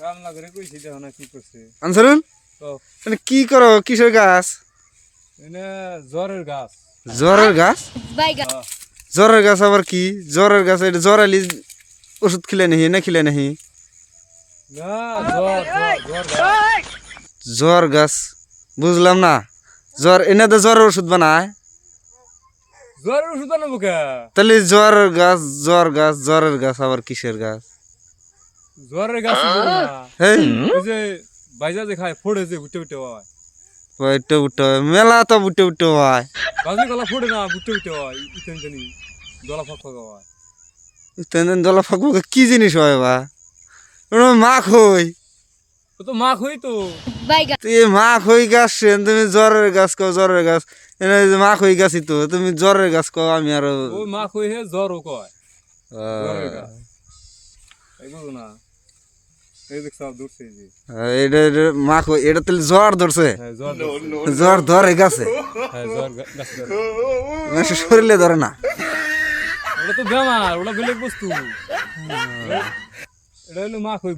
রান্না করে কইছি দেখো না কি করছে আনসারুল তো মানে কি করো কিসের গাছ এনে জ্বরের গাছ জ্বরের গাছ হ্যাঁ। জ্বরের গাছ আবার কি জ্বরের গাছ এটা জ্বর আলি ওষুধ খিলে নাহি না খিলে নাহি না জ্বর জ্বর জ্বর গাছ জ্বর গাছ বুঝলাম না জ্বর এনে তো জ্বরের ওষুধ বানায় জ্বরের ওষুধ বানাবো কে তাহলে জ্বরের গাছ আবার কিসের গাছ জ্বরের গাছ না এই ওই যে বাইজা যে খায় ফোড়ে যে উঠে উঠে হয় বুটে বুটে মেলা তো বুটে বুটে হয় গাছলি গলা ফোড়ে না উঠে উঠে হয় ইতেন জানি গলা ফাঁক ফাঁকা হয় তেন দলা ফাঁকবো কি জিনিস হয় বা ওটা মাখ হই ও তো মাখ হই তো তুই মাখ হই গাছ সেন তুমি জ্বরের গাছ কও জ্বরের গাছ এনে যে মাখ হই গাছই তো তুমি জ্বরের গাছ কও আমি আরো ওই মাখ হই হে জ্বরও কয় জ্বরের গাছ এই বুঝো না এই দেখ সব দূরছে এই যে এটা মাখ হই এটা তাহলে জ্বর ধরছে হ্যাঁ জ্বর ধরছে। জ্বর ধরে গাছে হ্যাঁ জ্বর গাছ ধরে। মানুষের শরীরে ধরে না ওটা তো বেমার ওটা বেলেগ বস্তু এটা হলো মাখ হই